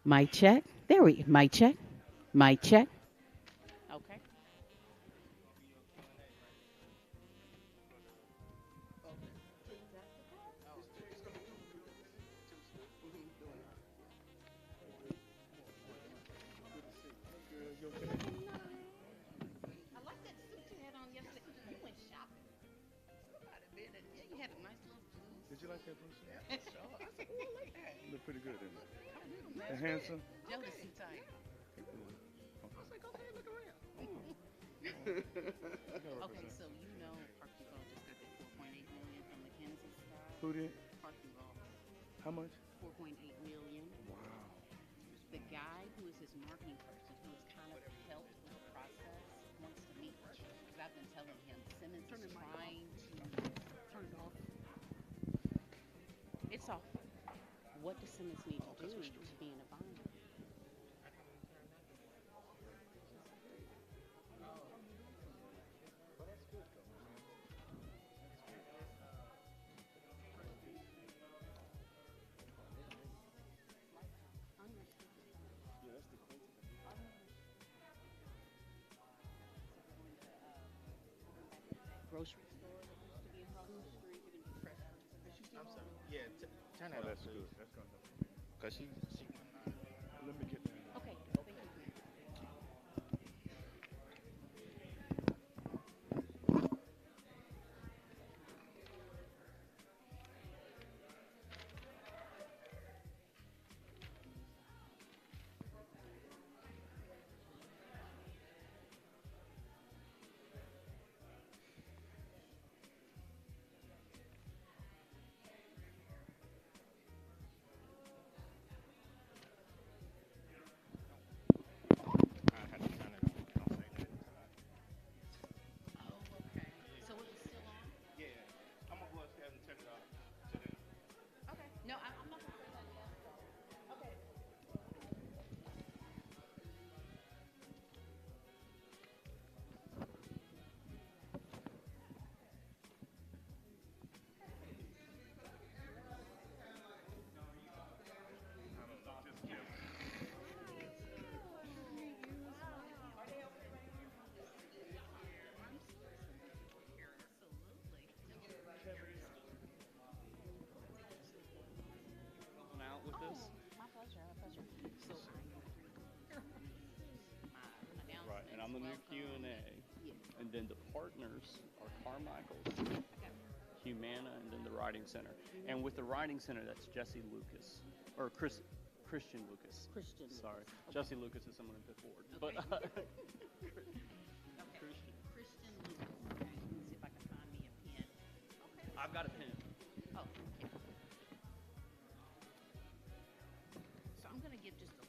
Mic check. There we mic check. Mic check. Okay. I like that suit you had on yesterday. You went shopping. Somebody been in. Yeah, you had a nice little blue. Did you like that blue shirt? Yeah, sure. I said, oh, I like that. You look pretty good, didn't it? And And handsome? Jodeci type. I was like, go ahead, look around. Okay, so you know Park Duval just got that 4.8 million from Mackenzie Scott. Who did? Park Duval, How much? 4.8 million. Wow. The guy who is his marketing person, who has kind of helped with the process, wants to meet with you. Because I've been telling him Simmons is trying to turn it off. It's off. What does Simmons need to do to be in a bind? Grocery store that used to be across the street. We're gonna do fresh fruits. Is she I'm still sorry. on? Yeah, turn Oh, that off, that's please. good. That's gonna help me. Cause she Let me get that. Okay, thank you. I had to turn it off. Don't say that. Oh, okay. So it was still on? Yeah, I'm gonna go upstairs and turn it off. To them. Okay. No, I'm not gonna say that yet. Okay. Going out with Oh, this. my pleasure. My pleasure. So I am my Right, and I'm the new announcements. Q and A, Welcome. Yeah. and then the partners are Carmichael's, Okay. Humana, and then the Writing Center. And with the Writing Center, that's Jesse Lucas or Christian Lucas. Christian. Sorry, Okay. Jesse Lucas is someone in Fifth Ward, Okay. but Okay. Christian. Christian Lucas. Okay. Let me see if I can find me a pen. Okay. I've got a pen. Oh, okay. So I'm gonna give just a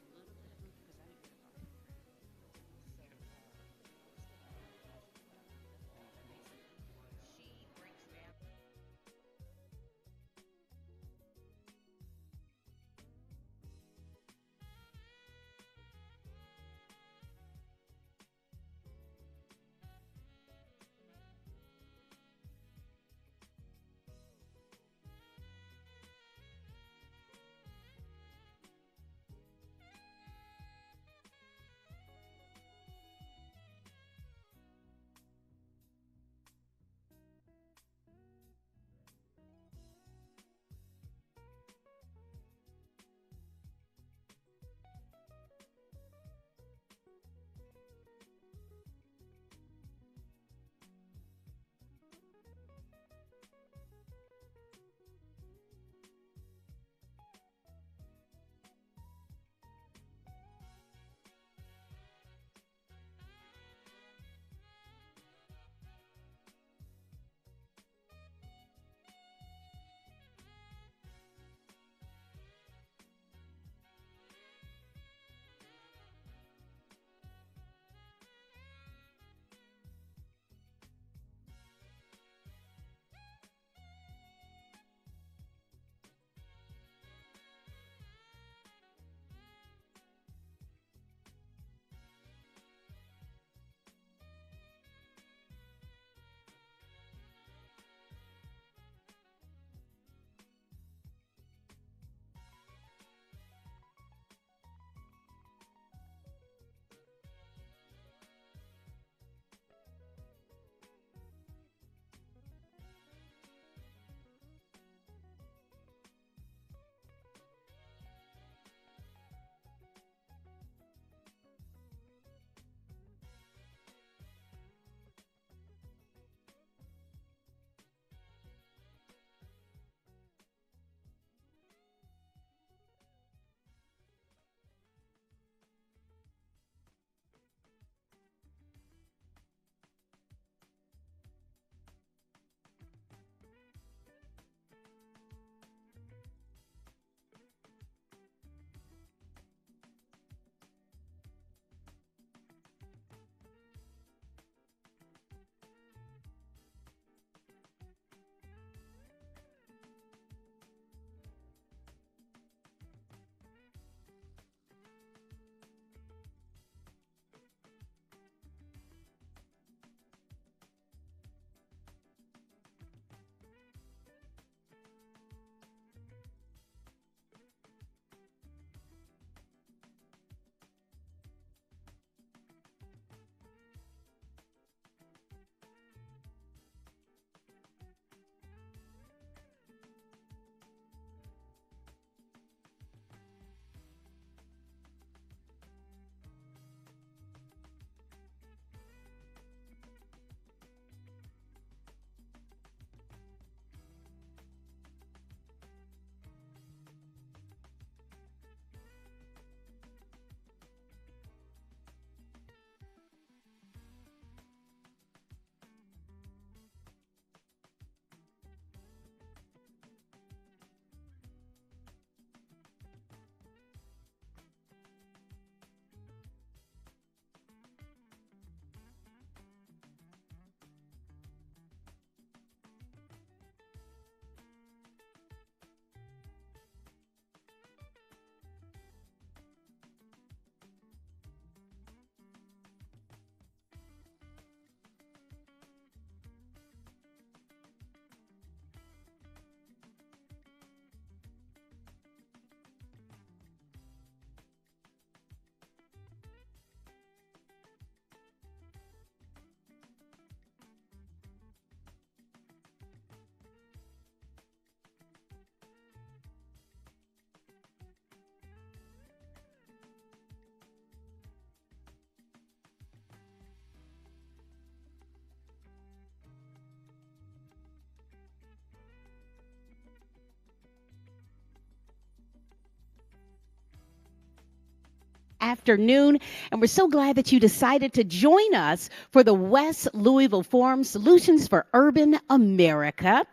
afternoon, and we're so glad that you decided to join us for the West Louisville Forum Solutions for Urban America.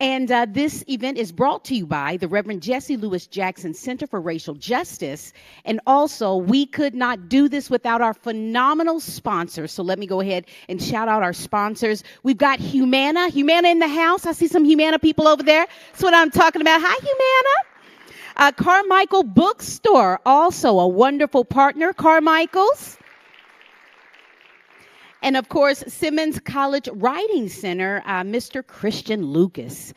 And this event is brought to you by the Reverend Jesse Lewis Jackson Center for Racial Justice. And also, we could not do this without our phenomenal sponsors. So let me go ahead and shout out our sponsors. We've got Humana in the house. I see some Humana people over there. That's what I'm talking about. Hi, Humana. Carmichael Bookstore, also a wonderful partner, Carmichael's. And, of course, Simmons College Writing Center, Mr. Christian Lucas.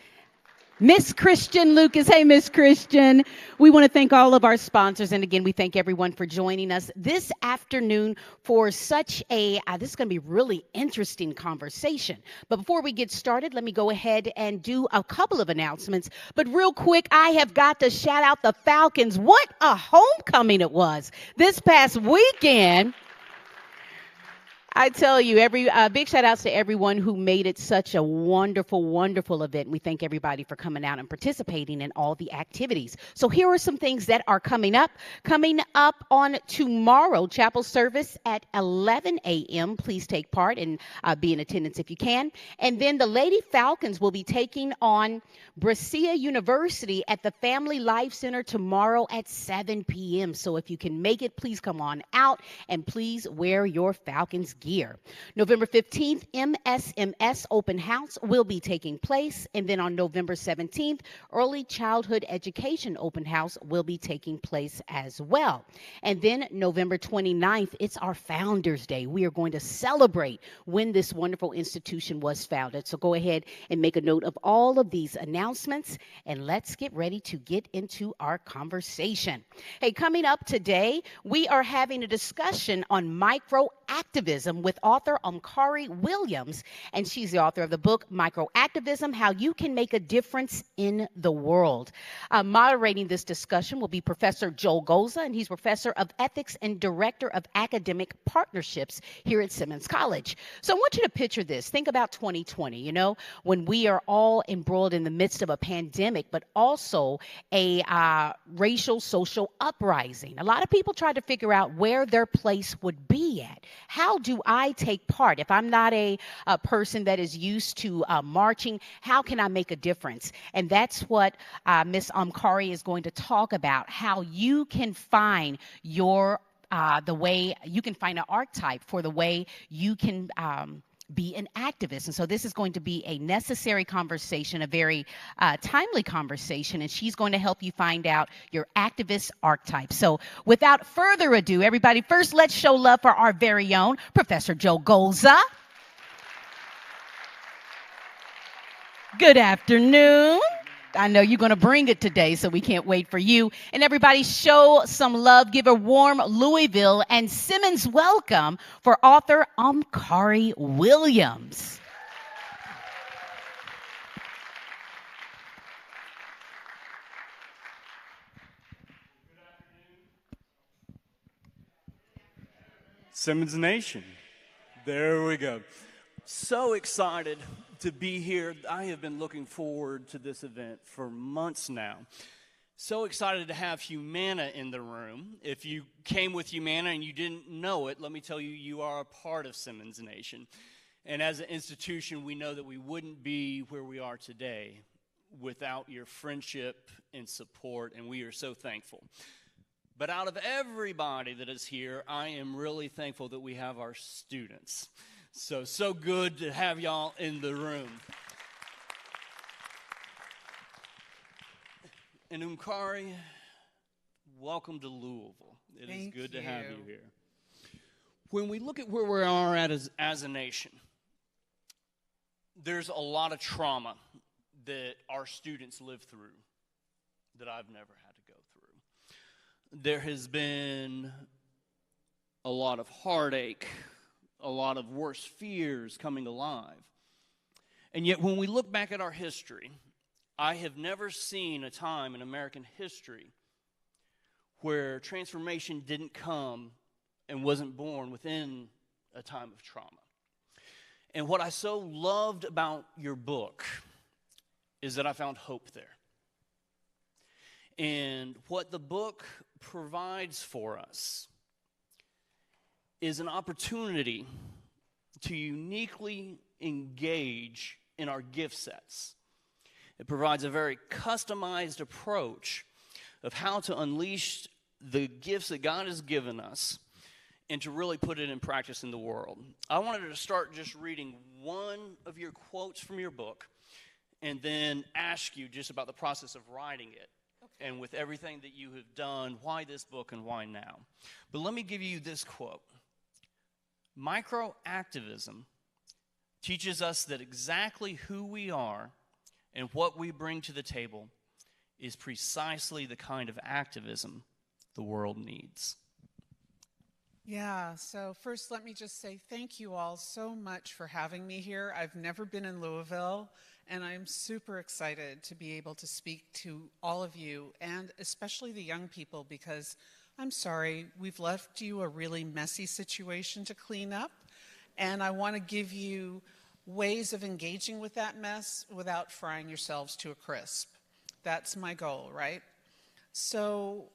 Miss Christian Lucas. Hey, Miss Christian. We want to thank all of our sponsors. And, again, we thank everyone for joining us this afternoon for such a, this is going to be really interesting conversation. But before we get started, let me go ahead and do a couple of announcements. But real quick, I have got to shout out the Falcons. What a homecoming it was this past weekend. I tell you, big shout outs to everyone who made it such a wonderful, wonderful event. We thank everybody for coming out and participating in all the activities. So here are some things that are coming up. Coming up on tomorrow, chapel service at 11 a.m. Please take part and be in attendance if you can. And then the Lady Falcons will be taking on Brescia University at the Family Life Center tomorrow at 7 p.m. So if you can make it, please come on out and please wear your Falcons gear. November 15th, MSMS Open House will be taking place. And then on November 17th, Early Childhood Education Open House will be taking place as well. And then November 29th, it's our Founders Day. We are going to celebrate when this wonderful institution was founded. So go ahead and make a note of all of these announcements, and let's get ready to get into our conversation. Hey, coming up today, we are having a discussion on microactivism with author Omkari Williams, and she's the author of the book Microactivism: How You Can Make a Difference in the World. Moderating this discussion will be Professor Joel Goza, and he's Professor of Ethics and Director of Academic Partnerships here at Simmons College. So I want you to picture this. Think about 2020, when we are all embroiled in the midst of a pandemic, but also a racial social uprising. A lot of people try to figure out where their place would be at. How do I take part? If I'm not a person that is used to marching, how can I make a difference? And that's what Ms. Omkari is going to talk about, how you can find the way you can find an archetype for the way you can be an activist. And so this is going to be a necessary conversation, a very timely conversation, and she's going to help you find out your activist archetype. So without further ado, everybody, first let's show love for our very own Professor Joe Goza. Good afternoon. I know you're going to bring it today, so we can't wait for you. And everybody, show some love. Give a warm Louisville and Simmons welcome for author Omkari Williams. Simmons Nation. There we go. So excited to be here. I have been looking forward to this event for months now. So excited to have Humana in the room. If you came with Humana and you didn't know it, let me tell you, you are a part of Simmons Nation. And as an institution, we know that we wouldn't be where we are today without your friendship and support, and we are so thankful. But out of everybody that is here, I am really thankful that we have our students. So good to have y'all in the room. And Omkari, welcome to Louisville. It is good to have you here. When we look at where we are at as a nation, there's a lot of trauma that our students live through that I've never had to go through. There has been a lot of heartache, a lot of worst fears coming alive. And yet when we look back at our history, I have never seen a time in American history where transformation didn't come and wasn't born within a time of trauma. And what I so loved about your book is that I found hope there. And what the book provides for us is an opportunity to uniquely engage in our gift sets. It provides a very customized approach of how to unleash the gifts that God has given us and to really put it in practice in the world. I wanted to start just reading one of your quotes from your book and then ask you just about the process of writing it. Okay. And with everything that you have done, why this book and why now? But let me give you this quote. Micro-activism teaches us that exactly who we are and what we bring to the table is precisely the kind of activism the world needs. Yeah, so first let me just say thank you all so much for having me here. I've never been in Louisville, and I'm super excited to be able to speak to all of you, and especially the young people, because I'm sorry, we've left you a really messy situation to clean up, and I want to give you ways of engaging with that mess without frying yourselves to a crisp. That's my goal, right? So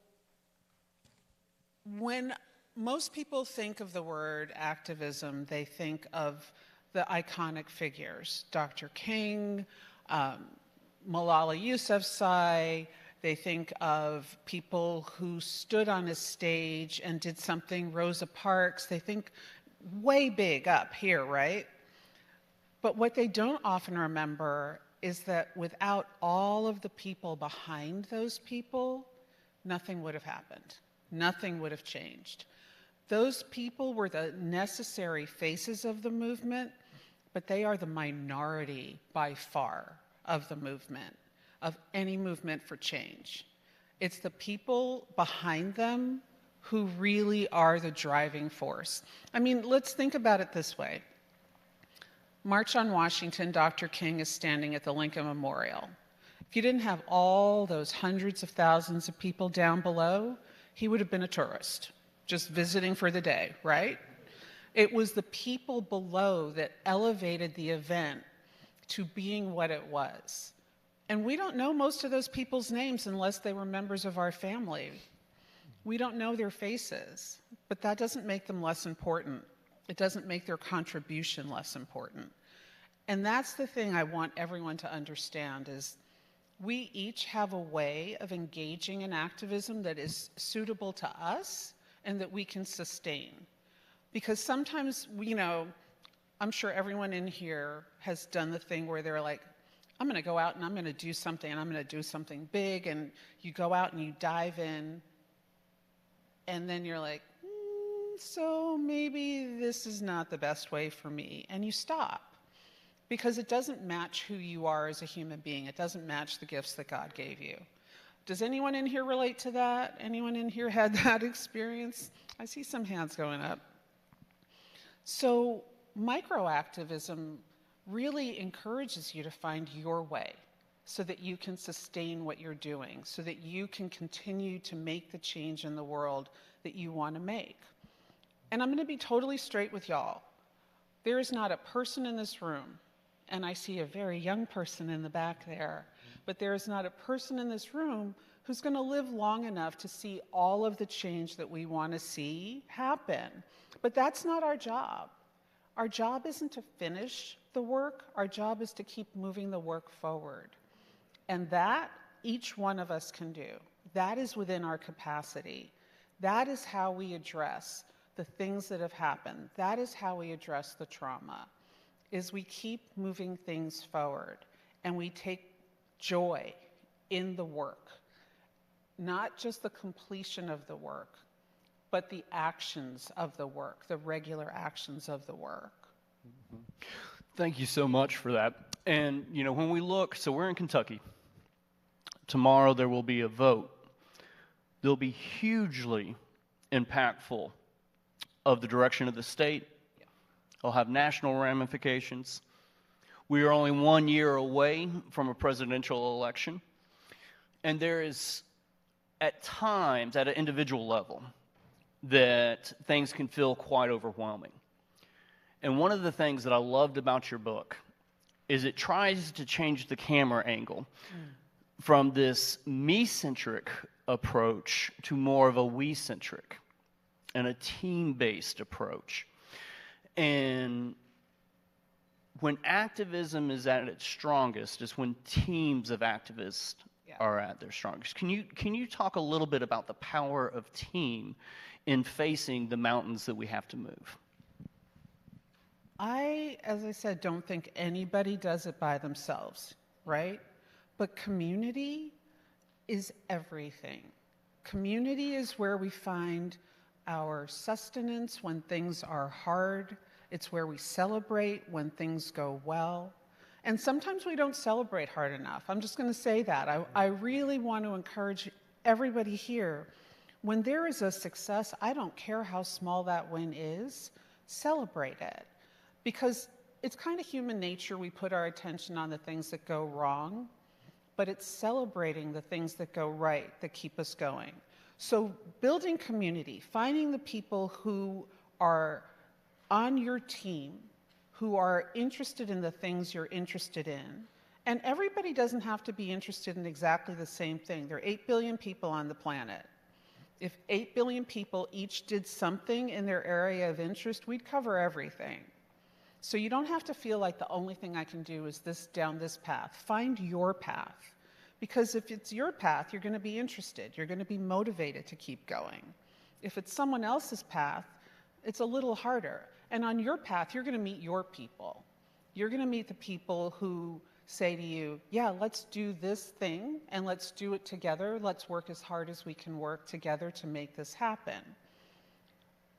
when most people think of the word activism, they think of the iconic figures, Dr. King, Malala Yousafzai. They think of people who stood on a stage and did something, Rosa Parks. They think way big up here, right? But what they don't often remember is that without all of the people behind those people, nothing would have happened. Nothing would have changed. Those people were the necessary faces of the movement, but they are the minority by far of the movement, of any movement for change. It's the people behind them who really are the driving force. I mean, let's think about it this way. March on Washington, Dr. King is standing at the Lincoln Memorial. If you didn't have all those hundreds of thousands of people down below, he would have been a tourist, just visiting for the day, right? It was the people below that elevated the event to being what it was. And we don't know most of those people's names unless they were members of our family. We don't know their faces, but that doesn't make them less important. It doesn't make their contribution less important. And that's the thing I want everyone to understand is we each have a way of engaging in activism that is suitable to us and that we can sustain. Because sometimes, you know, I'm sure everyone in here has done the thing where they're like, I'm going to go out and I'm going to do something and I'm going to do something big, and you go out and you dive in and then you're like, so maybe this is not the best way for me, and you stop because it doesn't match who you are as a human being. It doesn't match the gifts that God gave you. Does anyone in here relate to that? Anyone in here had that experience? I see some hands going up. So microactivism really encourages you to find your way so that you can sustain what you're doing, so that you can continue to make the change in the world that you want to make. And I'm going to be totally straight with y'all. There is not a person in this room, and I see a very young person in the back there, but there is not a person in this room who's going to live long enough to see all of the change that we want to see happen. But that's not our job. Our job isn't to finish the work. Our job is to keep moving the work forward. And that each one of us can do. That is within our capacity. That is how we address the things that have happened. That is how we address the trauma, is we keep moving things forward and we take joy in the work. Not just the completion of the work, but the actions of the work, the regular actions of the work. Mm-hmm. Thank you so much for that. And, you know, when we look, so we're in Kentucky. Tomorrow there will be a vote. They'll be hugely impactful of the direction of the state. It'll have national ramifications. We are only 1 year away from a presidential election. And there is, at times, at an individual level, that things can feel quite overwhelming. And one of the things that I loved about your book is it tries to change the camera angle from this me-centric approach to more of a we-centric. and a team-based approach. And when activism is at its strongest is when teams of activists are at their strongest. Can you talk a little bit about the power of team in facing the mountains that we have to move? As I said, don't think anybody does it by themselves, right? But community is everything. Community is where we find our sustenance when things are hard. It's where we celebrate when things go well. And sometimes we don't celebrate hard enough. I'm just going to say that. I really want to encourage everybody here. When there is a success, I don't care how small that win is, celebrate it. Because it's kind of human nature, we put our attention on the things that go wrong, but it's celebrating the things that go right that keep us going. So building community, finding the people who are on your team, who are interested in the things you're interested in. And everybody doesn't have to be interested in exactly the same thing. There are 8 billion people on the planet. If 8 billion people each did something in their area of interest, we'd cover everything. So you don't have to feel like the only thing I can do is this down this path. Find your path. Because if it's your path, you're going to be interested. You're going to be motivated to keep going. If it's someone else's path, it's a little harder. And on your path, you're going to meet your people. You're going to meet the people who say to you, yeah, let's do this thing and let's do it together. Let's work as hard as we can work together to make this happen.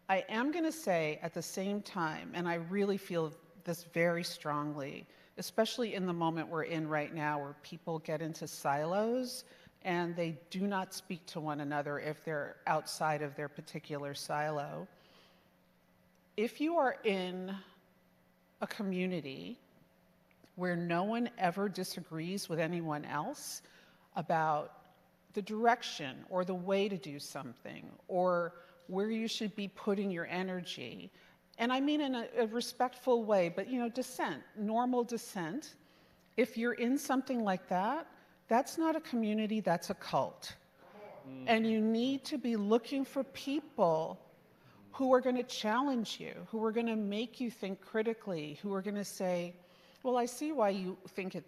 I am going to say at the same time, and I really feel this very strongly, especially in the moment we're in right now where people get into silos and they do not speak to one another if they're outside of their particular silo. If you are in a community where no one ever disagrees with anyone else about the direction or the way to do something or where you should be putting your energy, and I mean in a respectful way, but dissent, normal dissent, if you're in something like that, that's not a community, that's a cult. And you need to be looking for people who are going to challenge you, who are going to make you think critically, who are going to say, well, I see why you think it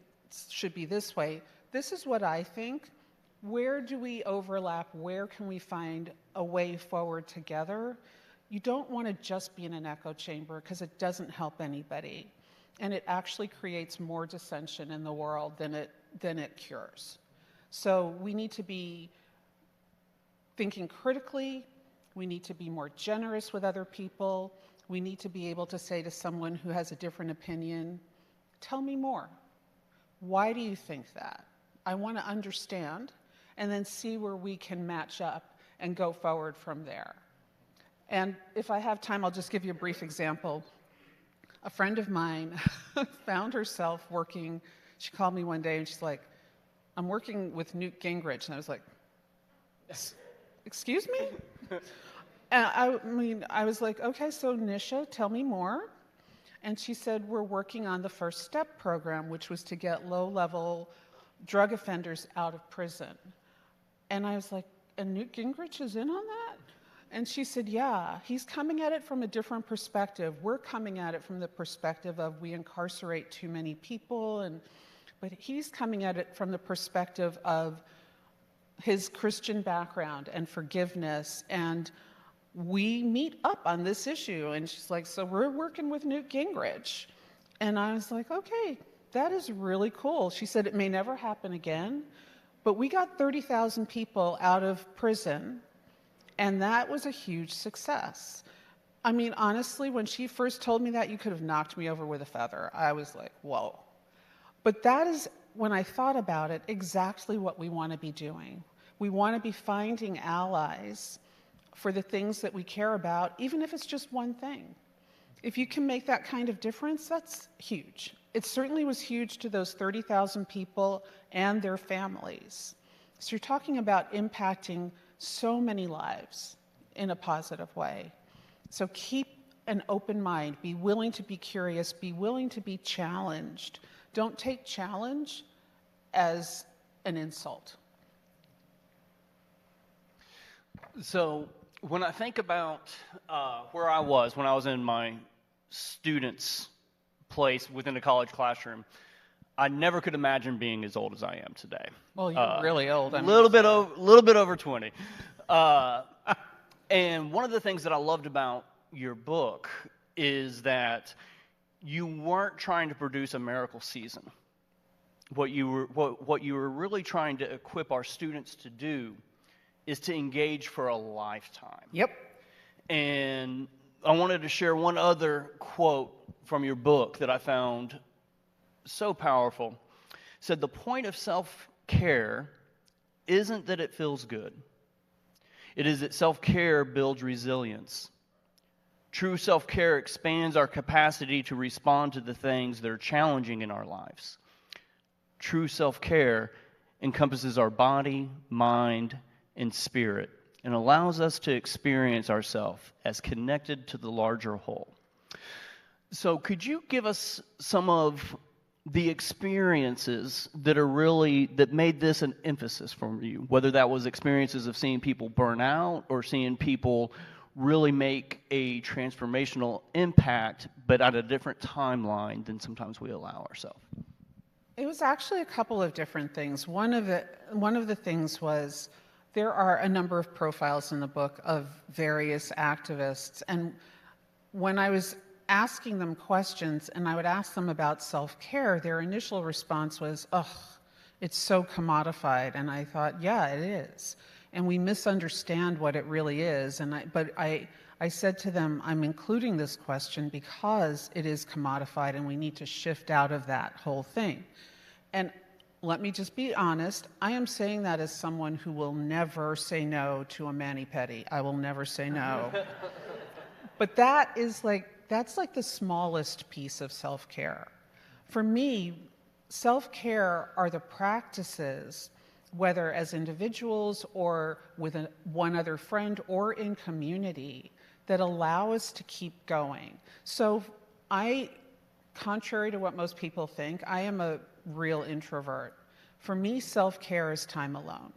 should be this way. This is what I think. Where do we overlap? Where can we find a way forward together? You don't want to just be in an echo chamber because it doesn't help anybody. And it actually creates more dissension in the world than it cures. So we need to be thinking critically. We need to be more generous with other people. We need to be able to say to someone who has a different opinion, tell me more. Why do you think that? I want to understand, and then see where we can match up and go forward from there. And if I have time, I'll just give you a brief example. A friend of mine found herself working, she called me one day and she's like, I'm working with Newt Gingrich. And I was like, excuse me? And I was like, okay, so Nisha, tell me more. And she said, we're working on the First Step program, which was to get low-level drug offenders out of prison. And I was like, and Newt Gingrich is in on that? And she said, yeah, he's coming at it from a different perspective. We're coming at it from the perspective of we incarcerate too many people, but he's coming at it from the perspective of his Christian background and forgiveness, and we meet up on this issue. And she's like, so we're working with Newt Gingrich. And I was like, okay, that is really cool. She said it may never happen again, but we got 30,000 people out of prison, and that was a huge success. I mean, honestly, when she first told me that, you could have knocked me over with a feather. I was like, whoa. But that is, when I thought about it, exactly what we want to be doing. We want to be finding allies for the things that we care about, even if it's just one thing. If you can make that kind of difference, that's huge. It certainly was huge to those 30,000 people and their families. So you're talking about impacting so many lives in a positive way. So keep an open mind. Be willing to be curious. Be willing to be challenged. Don't take challenge as an insult. So when I think about where I was when I was in my student's place within a college classroom, I never could imagine being as old as I am today. Well, you're really old. A little bit over 20. And one of the things that I loved about your book is that you weren't trying to produce a miracle season. What you were really trying to equip our students to do is to engage for a lifetime. Yep. And I wanted to share one other quote from your book that I found so powerful. It said, "The point of self-care isn't that it feels good. It is that self-care builds resilience. True self-care expands our capacity to respond to the things that are challenging in our lives. True self-care encompasses our body, mind, and spirit, and allows us to experience ourselves as connected to the larger whole." So could you give us some of the experiences that made this an emphasis for you, whether that was experiences of seeing people burn out or seeing people really make a transformational impact, but at a different timeline than sometimes we allow ourselves? It was actually a couple of different things. One of the things was there are a number of profiles in the book of various activists, and when I was asking them questions and I would ask them about self-care, their initial response was, "Ugh, it's so commodified." And I thought, yeah, it is. And we misunderstand what it really is. But I said to them, I'm including this question because it is commodified and we need to shift out of that whole thing. And let me just be honest, I am saying that as someone who will never say no to a mani-pedi. I will never say no. But that's like the smallest piece of self-care. For me, self-care are the practices, whether as individuals or with one other friend or in community, that allow us to keep going. So contrary to what most people think, I am a real introvert. For me, self-care is time alone.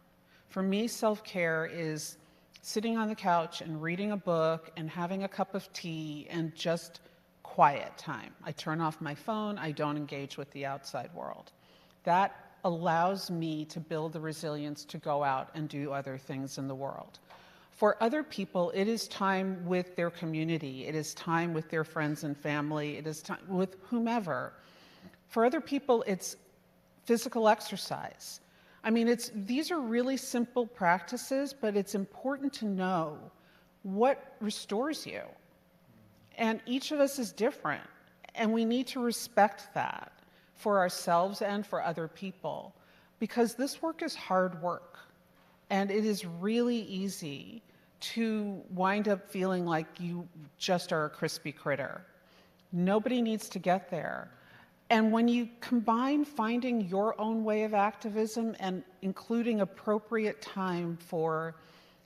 For me, self-care is sitting on the couch and reading a book and having a cup of tea and just quiet time. I turn off my phone. I don't engage with the outside world. That allows me to build the resilience to go out and do other things in the world. For other people, it is time with their community. It is time with their friends and family. It is time with whomever. For other people, it's physical exercise. I mean, these are really simple practices, but it's important to know what restores you. And each of us is different, and we need to respect that for ourselves and for other people, because this work is hard work, and it is really easy to wind up feeling like you just are a crispy critter. Nobody needs to get there. And when you combine finding your own way of activism and including appropriate time for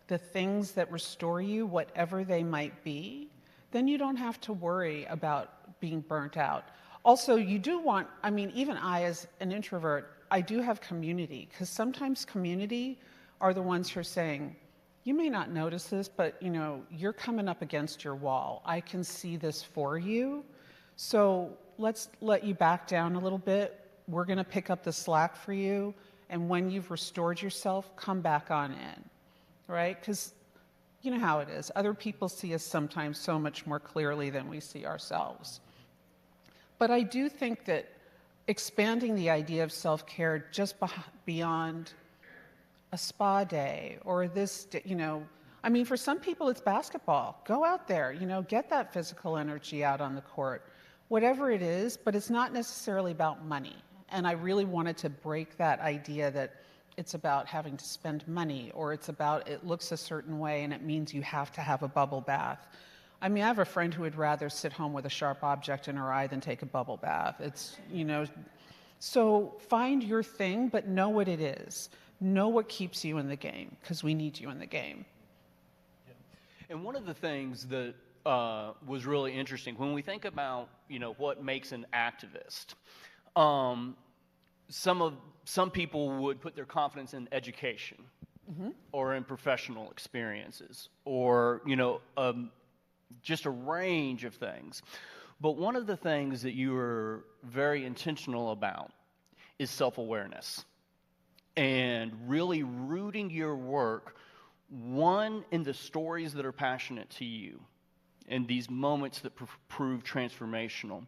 the things that restore you, whatever they might be, then you don't have to worry about being burnt out. Also, you do want, I mean, even I as an introvert, I do have community, because sometimes community are the ones who are saying, you may not notice this, but you're coming up against your wall. I can see this for you. So let's let you back down a little bit. We're going to pick up the slack for you. And when you've restored yourself, come back on in, right? Because you know how it is. Other people see us sometimes so much more clearly than we see ourselves. But I do think that expanding the idea of self-care just beyond a spa day or this, I mean, for some people it's basketball. Go out there, get that physical energy out on the court. Whatever it is, but it's not necessarily about money. And I really wanted to break that idea that it's about having to spend money, or it's about it looks a certain way and it means you have to have a bubble bath. I mean, I have a friend who would rather sit home with a sharp object in her eye than take a bubble bath. So find your thing, but know what it is. Know what keeps you in the game, because we need you in the game. Yeah. And one of the things that was really interesting when we think about what makes an activist. Some people would put their confidence in education. or in professional experiences, or, just a range of things. But one of the things that you are very intentional about is self-awareness and really rooting your work, one, in the stories that are passionate to you and these moments that prove transformational,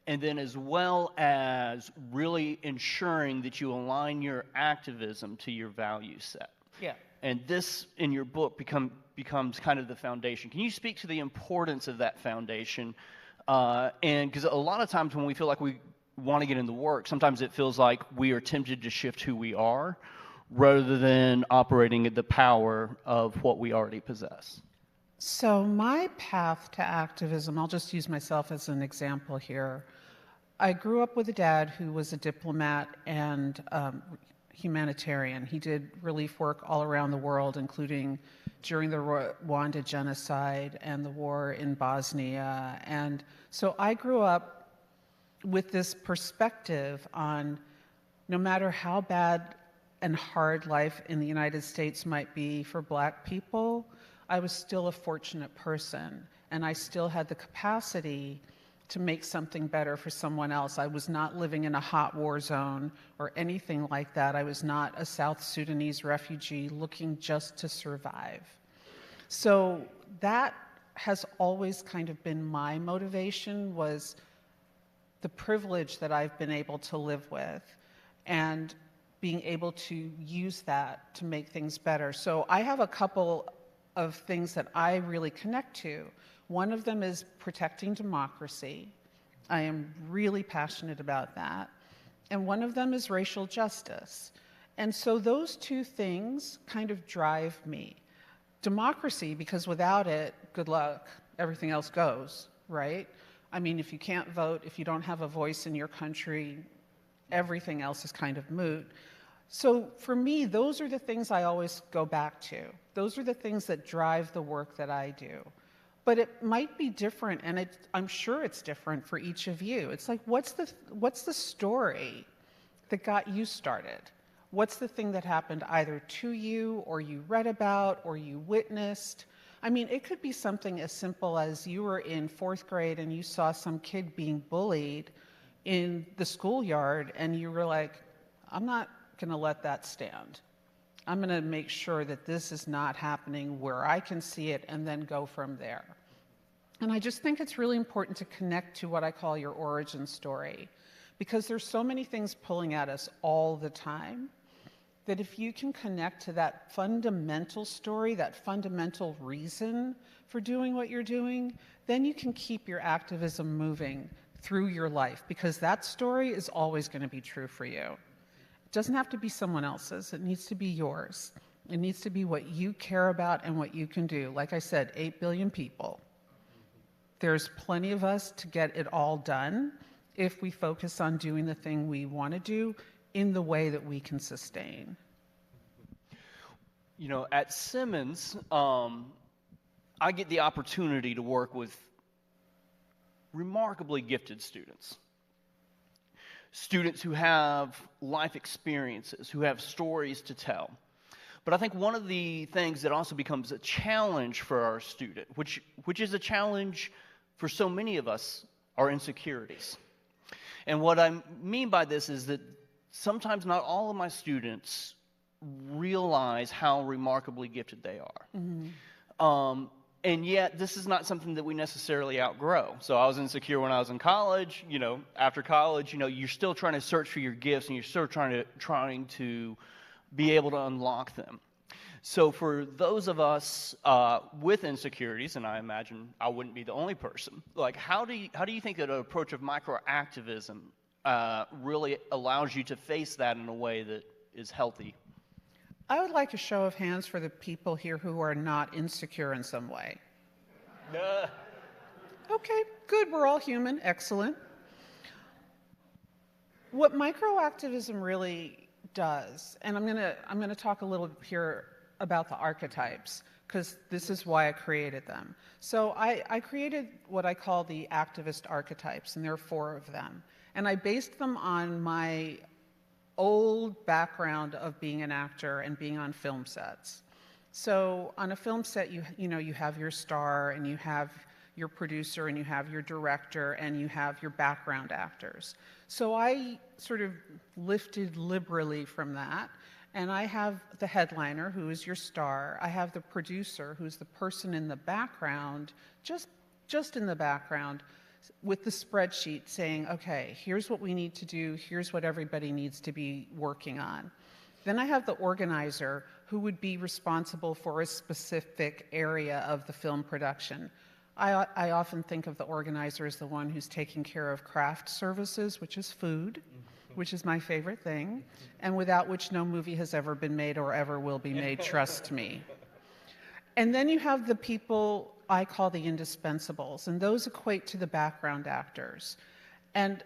and then as well as really ensuring that you align your activism to your value set. Yeah. And this, in your book, becomes kind of the foundation. Can you speak to the importance of that foundation? And because a lot of times when we feel like we want to get into work, sometimes it feels like we are tempted to shift who we are rather than operating at the power of what we already possess. So my path to activism, I'll just use myself as an example here. I grew up with a dad who was a diplomat and humanitarian. He did relief work all around the world, including during the Rwanda genocide and the war in Bosnia. And so I grew up with this perspective on no matter how bad and hard life in the United States might be for Black people, I was still a fortunate person, and I still had the capacity to make something better for someone else. I was not living in a hot war zone or anything like that. I was not a South Sudanese refugee looking just to survive. So that has always kind of been my motivation, was the privilege that I've been able to live with and being able to use that to make things better. So I have a couple of things that I really connect to. One of them is protecting democracy. I am really passionate about that. And one of them is racial justice. And so those two things kind of drive me. Democracy, because without it, good luck, everything else goes, right? I mean, if you can't vote, if you don't have a voice in your country, everything else is kind of moot. So for me, those are the things I always go back to. Those are the things that drive the work that I do. But it might be different, and I'm sure it's different for each of you. It's like, what's the story that got you started? What's the thing that happened either to you, or you read about, or you witnessed? I mean, it could be something as simple as you were in 4th grade and you saw some kid being bullied in the schoolyard, and you were like, I'm not going to let that stand. I'm going to make sure that this is not happening where I can see it, and then go from there. And I just think it's really important to connect to what I call your origin story, because there's so many things pulling at us all the time that if you can connect to that fundamental story, that fundamental reason for doing what you're doing, then you can keep your activism moving through your life, because that story is always going to be true for you. It doesn't have to be someone else's. It needs to be yours. It needs to be what you care about and what you can do. Like I said, 8 billion people. There's plenty of us to get it all done if we focus on doing the thing we want to do in the way that we can sustain. You know, at Simmons, I get the opportunity to work with remarkably gifted students. Students who have life experiences, who have stories to tell. But I think one of the things that also becomes a challenge for our student, which is a challenge for so many of us, are insecurities. And what I mean by this is that sometimes not all of my students realize how remarkably gifted they are. Mm-hmm. And yet, this is not something that we necessarily outgrow. So I was insecure when I was in college. You know, after college, you know, you're still trying to search for your gifts, and you're still trying to be able to unlock them. So for those of us with insecurities, and I imagine I wouldn't be the only person, like how do you think that an approach of microactivism really allows you to face that in a way that is healthy? I would like a show of hands for the people here who are not insecure in some way. Okay, good. We're all human. Excellent. What microactivism really does, and I'm gonna talk a little here about the archetypes, because this is why I created them. So I created what I call the activist archetypes, and there are 4 of them. And I based them on my old background of being an actor and being on film sets. So on a film set, you have your star, and you have your producer, and you have your director, and you have your background actors. So I sort of lifted liberally from that, and I have the headliner, who is your star. I have the producer, who's the person in the background, just in the background, with the spreadsheet saying, okay, here's what we need to do, here's what everybody needs to be working on. Then I have the organizer, who would be responsible for a specific area of the film production. I often think of the organizer as the one who's taking care of craft services, which is food, which is my favorite thing, and without which no movie has ever been made or ever will be made, trust me. And then you have the people I call the indispensables, and those equate to the background actors. And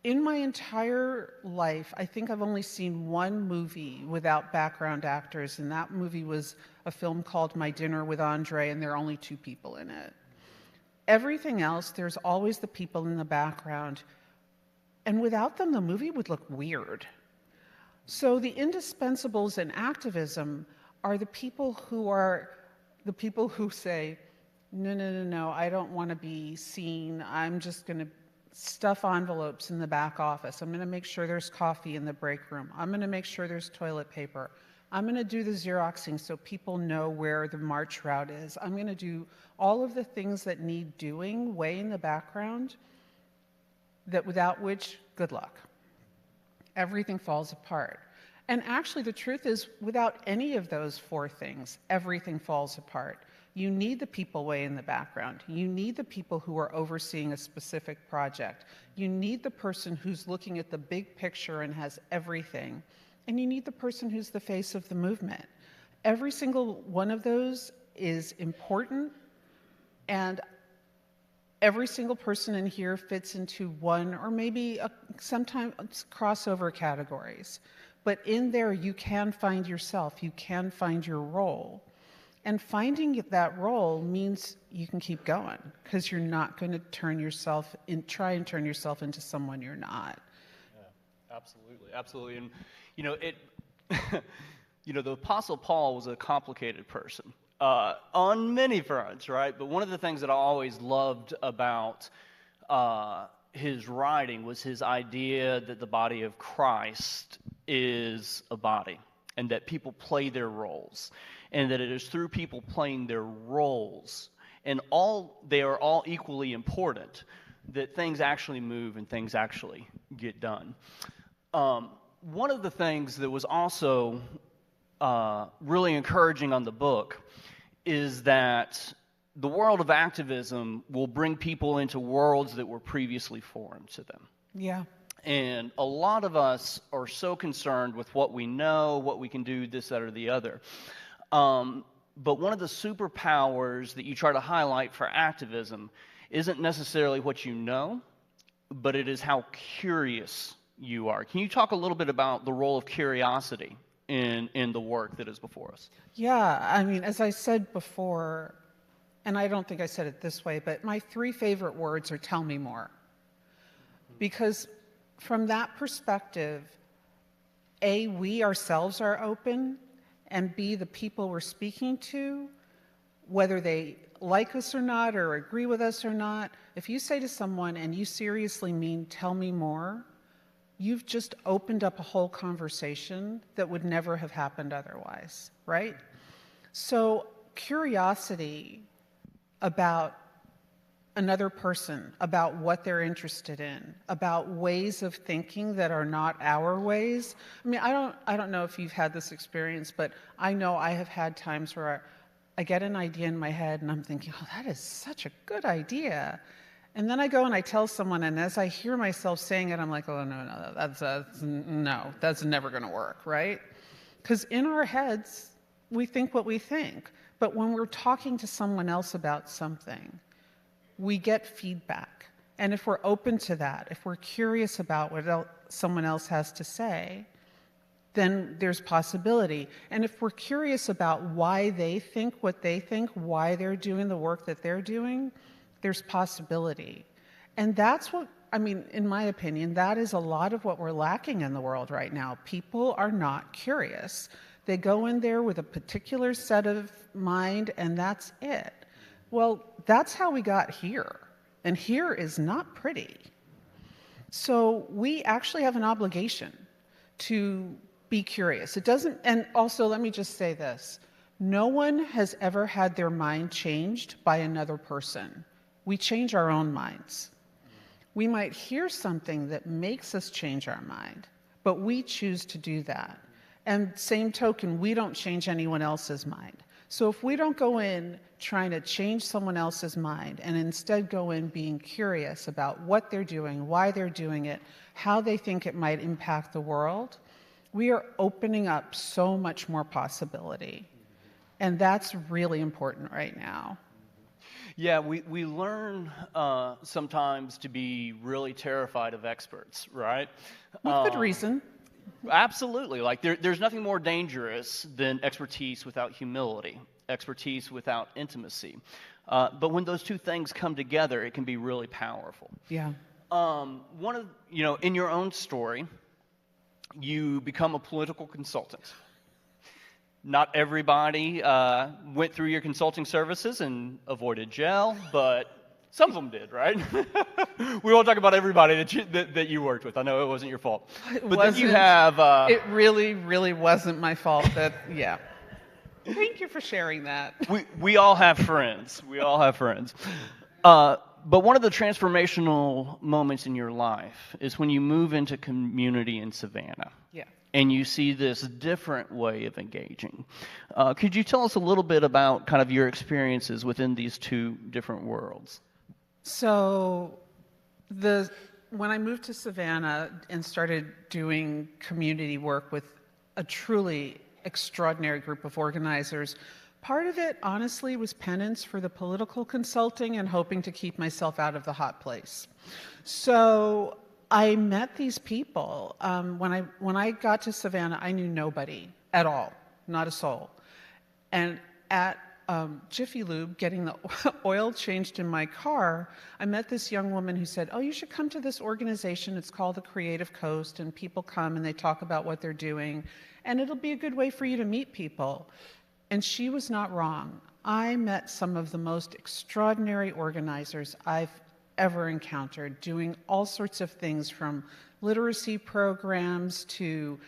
in my entire life, I think I've only seen one movie without background actors, and that movie was a film called My Dinner with Andre, and there are only 2 people in it. Everything else, there's always the people in the background, and without them, the movie would look weird. So the indispensables in activism are the people who say, no, I don't want to be seen. I'm just going to stuff envelopes in the back office. I'm going to make sure there's coffee in the break room. I'm going to make sure there's toilet paper. I'm going to do the Xeroxing so people know where the march route is. I'm going to do all of the things that need doing way in the background, that without which, good luck. Everything falls apart. And actually, the truth is, without any of those 4 things, everything falls apart. You need the people way in the background. You need the people who are overseeing a specific project. You need the person who's looking at the big picture and has everything. And you need the person who's the face of the movement. Every single one of those is important, and every single person in here fits into one or maybe sometimes crossover categories. But in there, you can find yourself. You can find your role. And finding that role means you can keep going, because you're not going to try and turn yourself into someone you're not. Yeah, absolutely. And, the Apostle Paul was a complicated person on many fronts, right? But one of the things that I always loved about his writing was his idea that the body of Christ is a body, and that people play their roles, and that it is through people playing their roles, and they are all equally important, that things actually move and things actually get done. One of the things that was also really encouraging on the book is that the world of activism will bring people into worlds that were previously foreign to them. Yeah. And a lot of us are so concerned with what we know, what we can do, this, that, or the other. But one of the superpowers that you try to highlight for activism isn't necessarily what you know, but it is how curious you are. Can you talk a little bit about the role of curiosity in the work that is before us? Yeah, I mean, as I said before, and I don't think I said it this way, but my 3 favorite words are tell me more. Because from that perspective, A, we ourselves are open, and B, the people we're speaking to, whether they like us or not, or agree with us or not, if you say to someone and you seriously mean tell me more, you've just opened up a whole conversation that would never have happened otherwise, right? So curiosity about another person, about what they're interested in, about ways of thinking that are not our ways. I mean, I don't know if you've had this experience, but I know I have had times where I get an idea in my head and I'm thinking, oh, that is such a good idea. And then I go and I tell someone, and as I hear myself saying it, I'm like, oh, no, that's never going to work, right? Because in our heads, we think what we think. But when we're talking to someone else about something, we get feedback. And if we're open to that, if we're curious about what someone else has to say, then there's possibility. And if we're curious about why they think what they think, why they're doing the work that they're doing, there's possibility. And that's what I mean, in my opinion, that is a lot of what we're lacking in the world right now. People are not curious. They go in there with a particular set of mind, and that's it. Well, that's how we got here. And here is not pretty. So we actually have an obligation to be curious. It doesn't, and also let me just say this. No one has ever had their mind changed by another person. We change our own minds. We might hear something that makes us change our mind, but we choose to do that. And same token, we don't change anyone else's mind. So if we don't go in trying to change someone else's mind and instead go in being curious about what they're doing, why they're doing it, how they think it might impact the world, we are opening up so much more possibility. And that's really important right now. Yeah, we learn sometimes to be really terrified of experts, right? With good reason. Absolutely. Like there's nothing more dangerous than expertise without humility, expertise without intimacy. But when those two things come together, it can be really powerful. Yeah. In your own story, you become a political consultant. Not everybody went through your consulting services and avoided jail, but some of them did, right? We won't talk about everybody that you worked with. I know it wasn't your fault. But then you have... it really, really wasn't my fault. Yeah. Thank you for sharing that. We all have friends. We all have friends. But one of the transformational moments in your life is when you move into community in Savannah. Yeah. And you see this different way of engaging. Could you tell us a little bit about kind of your experiences within these two different worlds? So when I moved to Savannah and started doing community work with a truly extraordinary group of organizers, part of it, honestly, was penance for the political consulting and hoping to keep myself out of the hot place. So I met these people. When I got to Savannah, I knew nobody at all, not a soul. And at Jiffy Lube, getting the oil changed in my car, I met this young woman who said, "Oh, you should come to this organization. It's called the Creative Coast, and people come and they talk about what they're doing, and it'll be a good way for you to meet people." And she was not wrong. I met some of the most extraordinary organizers I've ever encountered, doing all sorts of things from literacy programs to,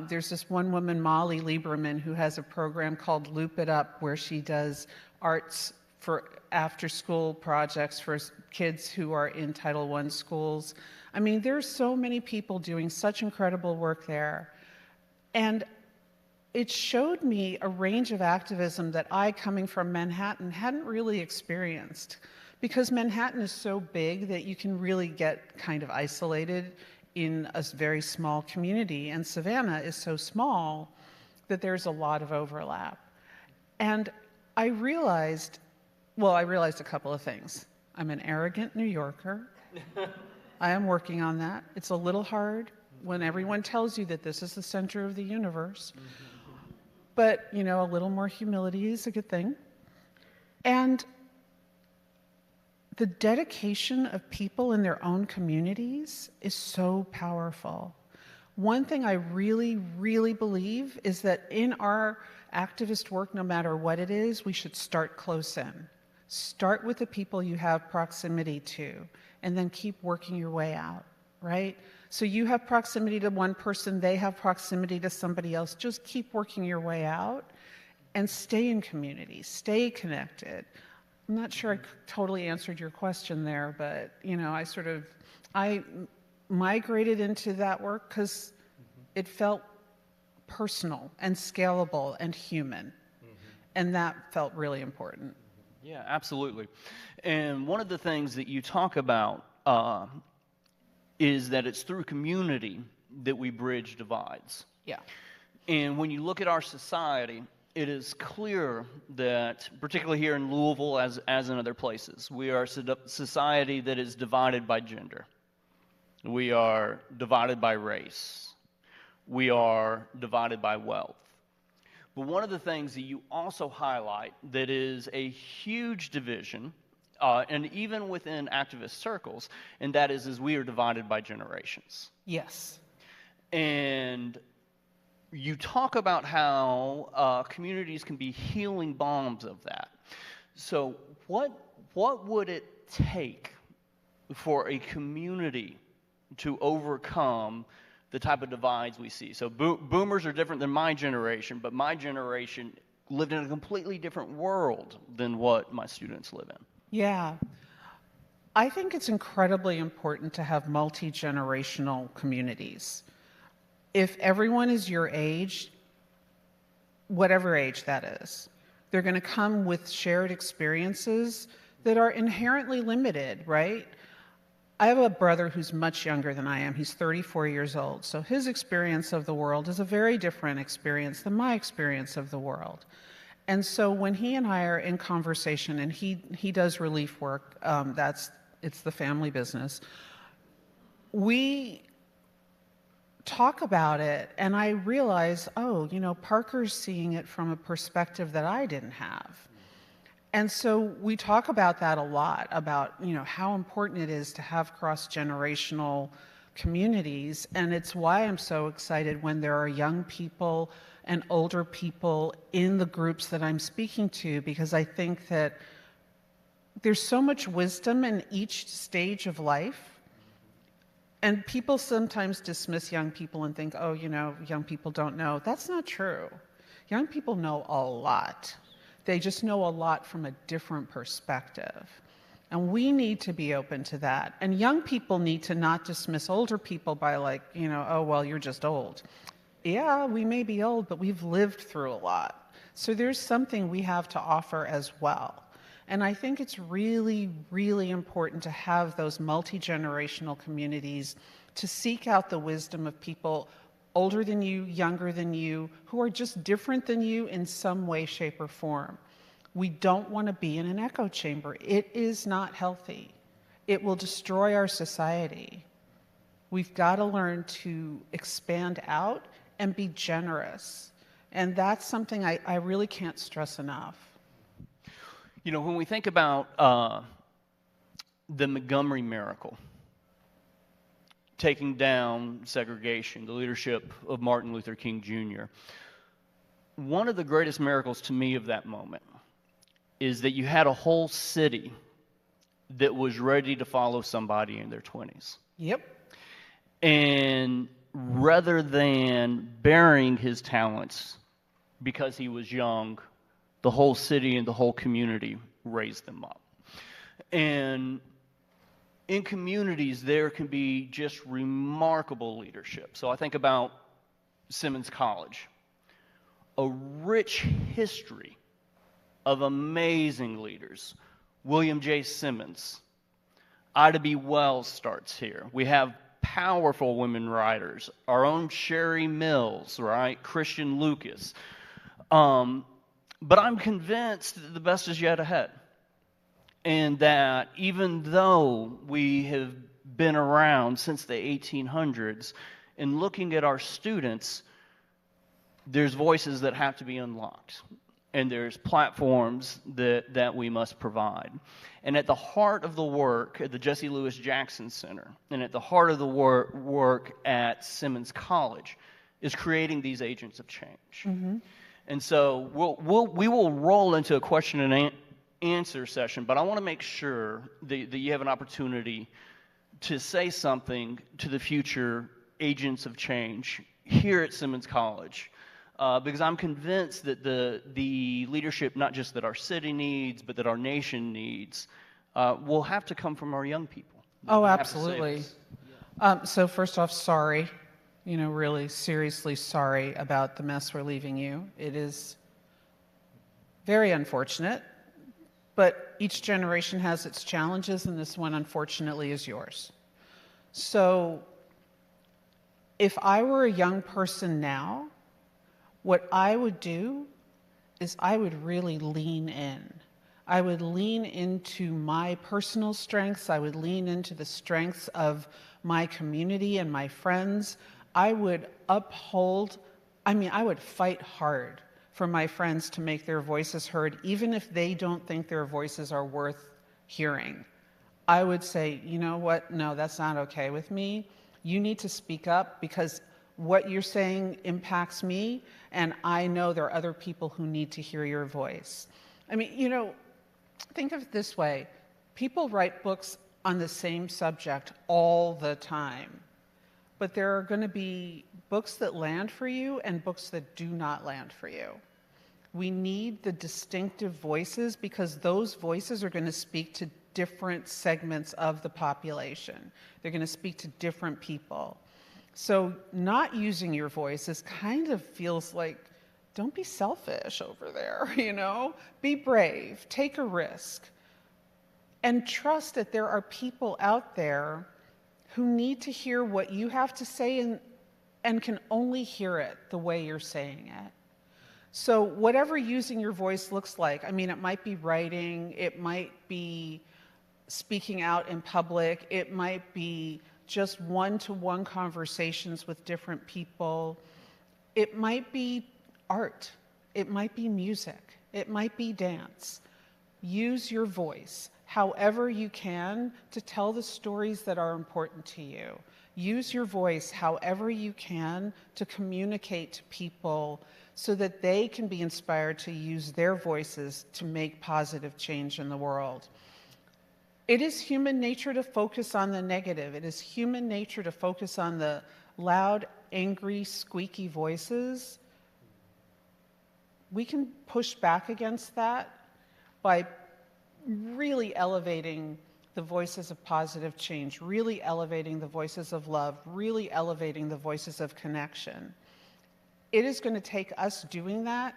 there's this one woman, Molly Lieberman, who has a program called Loop It Up, where she does arts for after-school projects for kids who are in Title I schools. I mean, there's so many people doing such incredible work there. And it showed me a range of activism that I, coming from Manhattan, hadn't really experienced. Because Manhattan is so big that you can really get kind of isolated in a very small community, and Savannah is so small that there's a lot of overlap. And I realized a couple of things. I'm an arrogant New Yorker. I am working on that. It's a little hard when everyone tells you that this is the center of the universe. But, a little more humility is a good thing. And the dedication of people in their own communities is so powerful. One thing I really, really believe is that in our activist work, no matter what it is, we should start close in. Start with the people you have proximity to, and then keep working your way out, right? So you have proximity to one person, they have proximity to somebody else. Just keep working your way out and stay in community, stay connected. I'm not sure I totally answered your question there, but I migrated into that work because it felt personal and scalable and human, and that felt really important. Yeah, absolutely. And one of the things that you talk about is that it's through community that we bridge divides. Yeah. And when you look at our society, it is clear that, particularly here in Louisville, as in other places, we are a society that is divided by gender. We are divided by race. We are divided by wealth. But one of the things that you also highlight that is a huge division and even within activist circles, and that is we are divided by generations. Yes. And you talk about how communities can be healing bombs of that. So what would it take for a community to overcome the type of divides we see? So boomers are different than my generation, but my generation lived in a completely different world than what my students live in. Yeah. I think it's incredibly important to have multi-generational communities. If everyone is your age, whatever age that is, they're going to come with shared experiences that are inherently limited, right? I have a brother who's much younger than I am. He's 34 years old. So his experience of the world is a very different experience than my experience of the world. And so when he and I are in conversation, and he does relief work, it's the family business, we talk about it, and I realize, oh, Parker's seeing it from a perspective that I didn't have. And so we talk about that a lot, about how important it is to have cross-generational communities, and it's why I'm so excited when there are young people and older people in the groups that I'm speaking to, because I think that there's so much wisdom in each stage of life. And people sometimes dismiss young people and think, oh, young people don't know. That's not true. Young people know a lot. They just know a lot from a different perspective. And we need to be open to that. And young people need to not dismiss older people by oh, well, you're just old. Yeah, we may be old, but we've lived through a lot. So there's something we have to offer as well. And I think it's really, really important to have those multi-generational communities, to seek out the wisdom of people older than you, younger than you, who are just different than you in some way, shape, or form. We don't want to be in an echo chamber. It is not healthy. It will destroy our society. We've got to learn to expand out and be generous. And that's something I really can't stress enough. When we think about the Montgomery miracle, taking down segregation, the leadership of Martin Luther King Jr., one of the greatest miracles to me of that moment is that you had a whole city that was ready to follow somebody in their 20s. Yep. And rather than burying his talents because he was young, the whole city and the whole community raised them up. And in communities, there can be just remarkable leadership. So I think about Simmons College, a rich history of amazing leaders. William J. Simmons, Ida B. Wells starts here. We have powerful women writers, our own Sherry Mills, right? Christian Lucas. But I'm convinced that the best is yet ahead. And that even though we have been around since the 1800s, in looking at our students, there's voices that have to be unlocked. And there's platforms that we must provide. And at the heart of the work at the Jesse Lewis Jackson Center, and at the heart of the work at Simmons College, is creating these agents of change. Mm-hmm. And so we will roll into a question and answer session, but I want to make sure that you have an opportunity to say something to the future agents of change here at Simmons College. Because I'm convinced that the leadership, not just that our city needs, but that our nation needs, will have to come from our young people. Oh, absolutely. So first off, sorry. Really seriously sorry about the mess we're leaving you. It is very unfortunate, but each generation has its challenges, and this one, unfortunately, is yours. So if I were a young person now, what I would do is I would really lean in. I would lean into my personal strengths. I would lean into the strengths of my community and my friends. I would I would fight hard for my friends to make their voices heard, even if they don't think their voices are worth hearing. I would say, you know what? No, that's not okay with me. You need to speak up because what you're saying impacts me, and I know there are other people who need to hear your voice. I mean, you know, think of it this way. People write books on the same subject all the time, but there are going to be books that land for you and books that do not land for you. We need the distinctive voices because those voices are going to speak to different segments of the population. They're going to speak to different people. So not using your voice is kind of feels like, don't be selfish over there, you know? Be brave, take a risk, and trust that there are people out there who need to hear what you have to say and can only hear it the way you're saying it. So whatever using your voice looks like, I mean, it might be writing, it might be speaking out in public, it might be just one-to-one conversations with different people, it might be art, it might be music, it might be dance. Use your voice however you can to tell the stories that are important to you. Use your voice however you can to communicate to people so that they can be inspired to use their voices to make positive change in the world. It is human nature to focus on the negative. It is human nature to focus on the loud, angry, squeaky voices. We can push back against that by really elevating the voices of positive change, really elevating the voices of love, really elevating the voices of connection. It is going to take us doing that,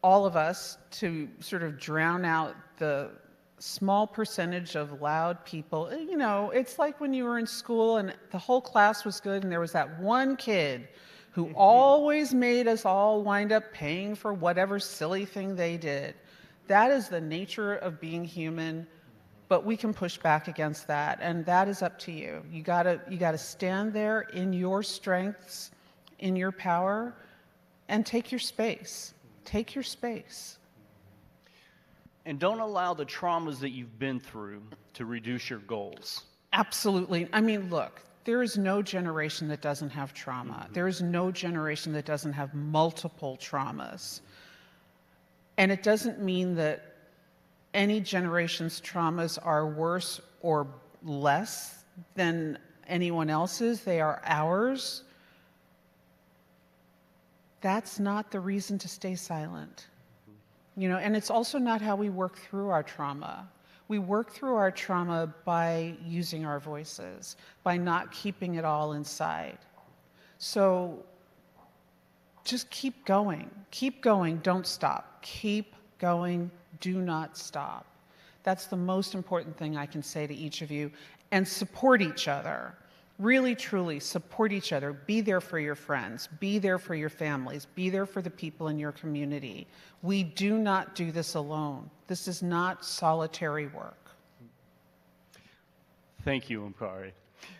all of us, to sort of drown out the small percentage of loud people. You know, it's like when you were in school and the whole class was good and there was that one kid who always made us all wind up paying for whatever silly thing they did. That is the nature of being human, but we can push back against that, and that is up to you. You gotta stand there in your strengths, in your power, and take your space. Take your space. And don't allow the traumas that you've been through to reduce your goals. Absolutely. I mean, look, there is no generation that doesn't have trauma. There is no generation that doesn't have multiple traumas. And it doesn't mean that any generation's traumas are worse or less than anyone else's. They are ours. That's not the reason to stay silent. You know, and it's also not how we work through our trauma. We work through our trauma by using our voices, by not keeping it all inside. So just keep going, don't stop. Keep going, do not stop. That's the most important thing I can say to each of you. And support each other. Really, truly support each other. Be there for your friends. Be there for your families. Be there for the people in your community. We do not do this alone. This is not solitary work. Thank you, Omkari.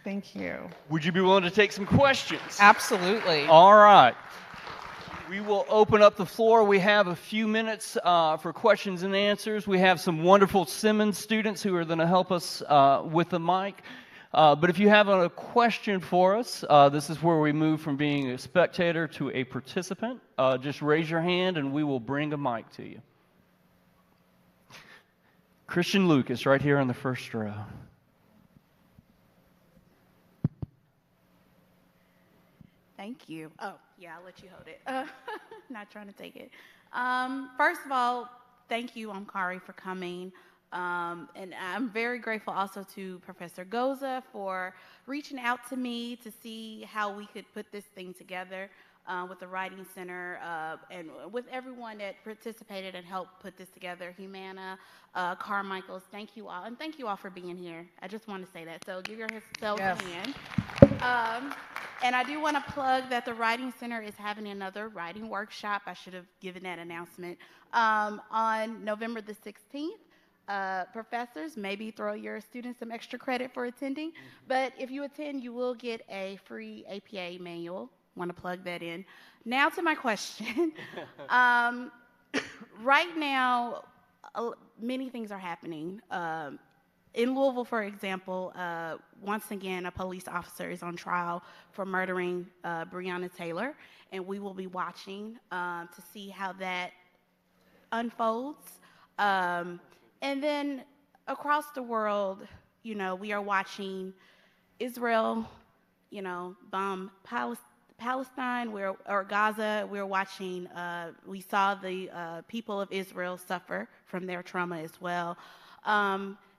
Thank you. Would you be willing to take some questions? Absolutely. All right. We will open up the floor. We have a few minutes for questions and answers. We have some wonderful Simmons students who are going to help us with the mic. But if you have a question for us, this is where we move from being a spectator to a participant. Just raise your hand and we will bring a mic to you. Christian Lucas, right here in the first row. Thank you. Oh, yeah, I'll let you hold it. Not trying to take it. First of all, thank you, Omkari, for coming. And I'm very grateful also to Professor Goza for reaching out to me to see how we could put this thing together with the Writing Center and with everyone that participated and helped put this together. Humana, Carmichael's, thank you all. And thank you all for being here. I just want to say that. So give yourselves a hand. And I do want to plug that the Writing Center is having another writing workshop. I should have given that announcement on November the 16th. Professors, maybe throw your students some extra credit for attending. But if you attend, you will get a free APA manual. Want to plug that in. Now to my question. Right now, many things are happening. In Louisville, for example, once again, a police officer is on trial for murdering Breonna Taylor, and we will be watching to see how that unfolds. And then across the world, we are watching Israel, bomb Palestine, or Gaza. We're watching, we saw the people of Israel suffer from their trauma as well.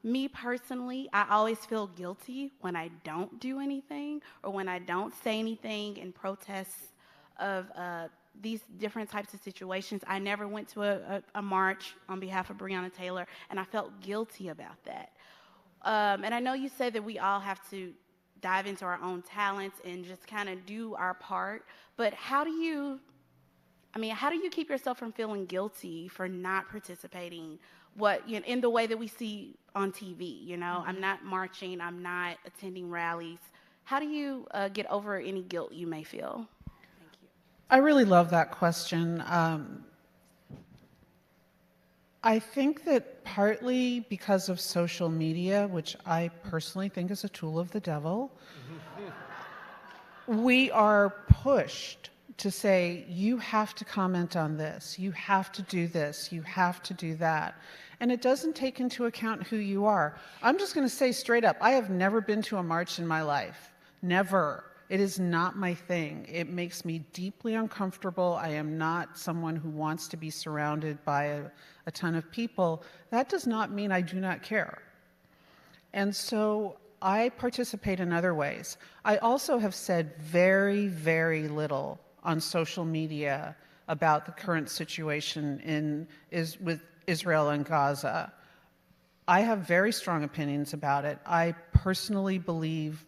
Me personally, I always feel guilty when I don't do anything or when I don't say anything in protests of these different types of situations. I never went to a march on behalf of Breonna Taylor, and I felt guilty about that. And I know you said that we all have to dive into our own talents and just kind of do our part, but how do you keep yourself from feeling guilty for not participating in the way that we see on TV? I'm not marching, I'm not attending rallies. How do you get over any guilt you may feel? Thank you. I really love that question. I think that partly because of social media, which I personally think is a tool of the devil, we are pushed to say, you have to comment on this, you have to do this, you have to do that. And it doesn't take into account who you are. I'm just going to say straight up, I have never been to a march in my life. Never. It is not my thing. It makes me deeply uncomfortable. I am not someone who wants to be surrounded by a ton of people. That does not mean I do not care. And so I participate in other ways. I also have said very, very little on social media about the current situation with Israel and Gaza. I have very strong opinions about it. I personally believe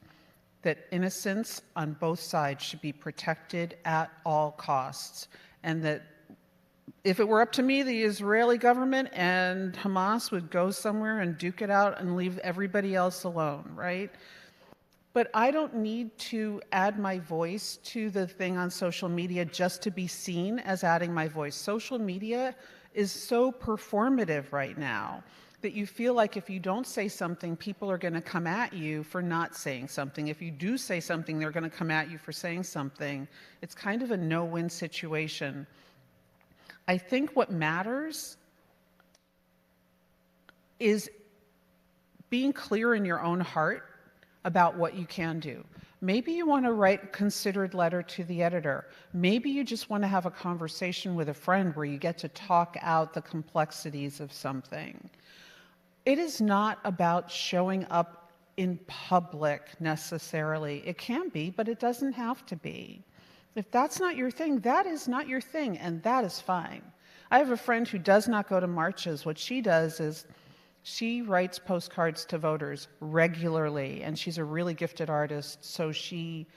that innocence on both sides should be protected at all costs, and that if it were up to me, the Israeli government and Hamas would go somewhere and duke it out and leave everybody else alone, right? But I don't need to add my voice to the thing on social media just to be seen as adding my voice. Social media is so performative right now that you feel like if you don't say something, people are going to come at you for not saying something. If you do say something, they're going to come at you for saying something. It's kind of a no-win situation. I think what matters is being clear in your own heart about what you can do. Maybe you want to write a considered letter to the editor. Maybe you just want to have a conversation with a friend where you get to talk out the complexities of something. It is not about showing up in public necessarily. It can be, but it doesn't have to be. If that's not your thing, that is not your thing, and that is fine. I have a friend who does not go to marches. What she does is she writes postcards to voters regularly, and she's a really gifted artist, so she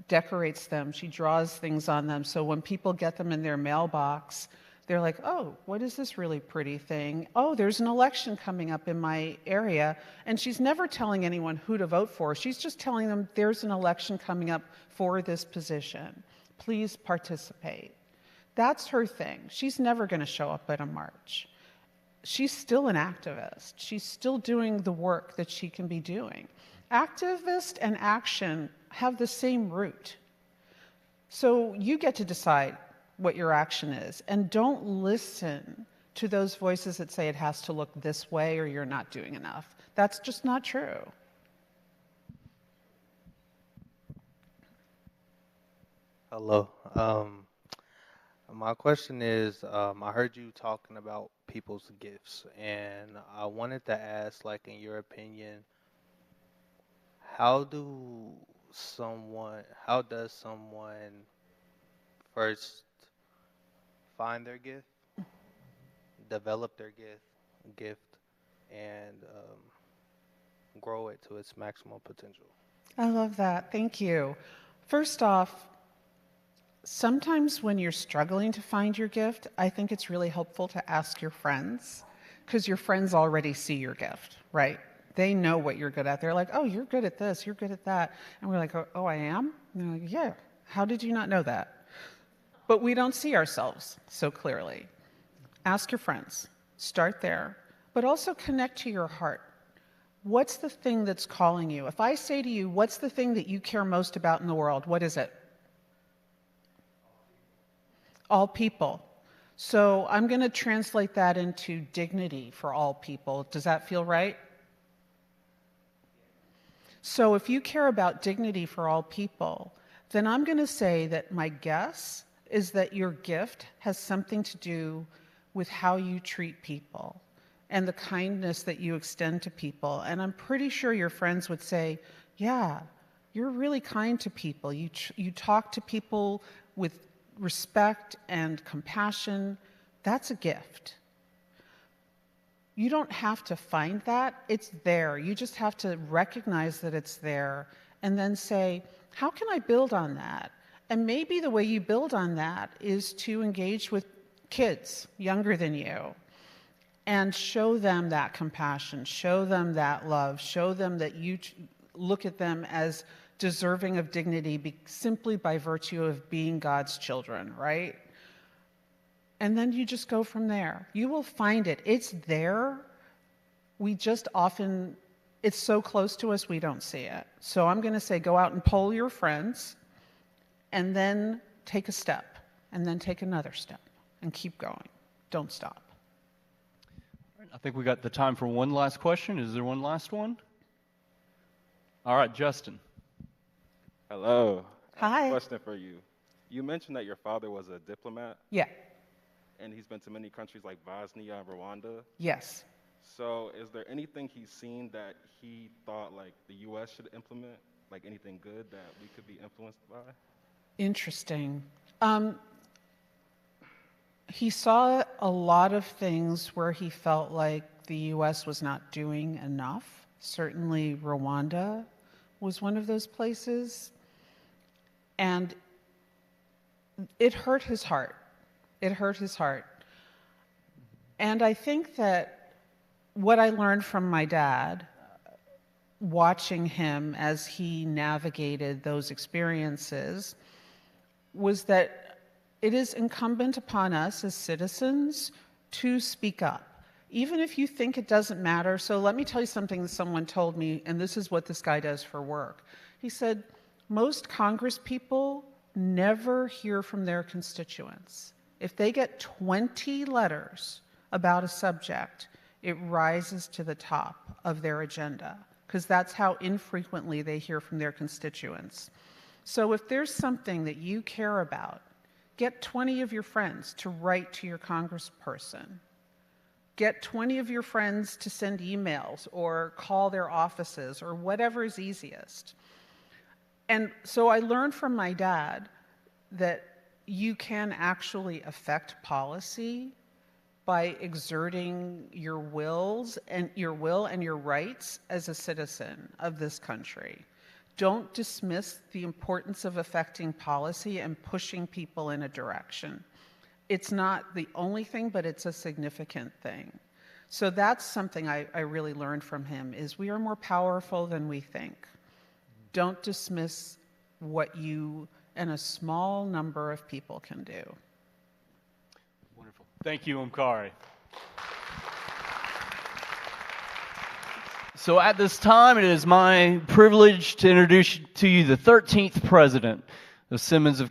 decorates them. She draws things on them, so when people get them in their mailbox, they're like, oh, what is this really pretty thing? Oh, there's an election coming up in my area. And she's never telling anyone who to vote for. She's just telling them there's an election coming up for this position. Please participate. That's her thing. She's never going to show up at a march. She's still an activist. She's still doing the work that she can be doing. Activist and action have the same root. So you get to decide what your action is, and don't listen to those voices that say it has to look this way or you're not doing enough. That's just not true. Hello. My question is, I heard you talking about people's gifts, and I wanted to ask, like, in your opinion, how does someone first find their gift, develop their gift, and grow it to its maximum potential? I love that. Thank you. First off, sometimes when you're struggling to find your gift, I think it's really helpful to ask your friends, because your friends already see your gift, right? They know what you're good at. They're like, oh, you're good at this, you're good at that. And we're like, oh, I am? And they're like, yeah, how did you not know that? But we don't see ourselves so clearly. Ask your friends. Start there. But also connect to your heart. What's the thing that's calling you? If I say to you, what's the thing that you care most about in the world? What is it? All people. So I'm going to translate that into dignity for all people. Does that feel right? So if you care about dignity for all people, then I'm going to say that my guess is that your gift has something to do with how you treat people and the kindness that you extend to people. And I'm pretty sure your friends would say, yeah, you're really kind to people. You talk to people with respect and compassion. That's a gift. You don't have to find that. It's there. You just have to recognize that it's there and then say, how can I build on that? And maybe the way you build on that is to engage with kids younger than you and show them that compassion, show them that love, show them that you look at them as deserving of dignity simply by virtue of being God's children, right? And then you just go from there. You will find it. It's there. We just often, it's so close to us, we don't see it. So I'm going to say, go out and poll your friends, and then take a step, and then take another step, and keep going. Don't stop. I think we got the time for one last question. Is there one last one? All right, Justin. Hello. I have Hi. a question for you. You mentioned that your father was a diplomat, Yeah. and he's been to many countries like Bosnia and Rwanda. Yes. So is there anything he's seen that he thought like the U.S. should implement, like anything good that we could be influenced by? Interesting. He saw a lot of things where he felt like the U.S. was not doing enough. Certainly Rwanda was one of those places. And it hurt his heart. It hurt his heart. And I think that what I learned from my dad, watching him as he navigated those experiences, was that it is incumbent upon us as citizens to speak up, even if you think it doesn't matter. So let me tell you something that someone told me, and this is what this guy does for work. He said, most Congress people never hear from their constituents. If they get 20 letters about a subject, it rises to the top of their agenda, because that's how infrequently they hear from their constituents. So if there's something that you care about, get 20 of your friends to write to your congressperson. Get 20 of your friends to send emails or call their offices or whatever is easiest. And so I learned from my dad that you can actually affect policy by exerting your will and your rights as a citizen of this country. Don't dismiss the importance of affecting policy and pushing people in a direction. It's not the only thing, but it's a significant thing. So that's something I really learned from him, is we are more powerful than we think. Don't dismiss what you and a small number of people can do. Wonderful. Thank you, Omkari. So at this time, it is my privilege to introduce to you the 13th president of Simmons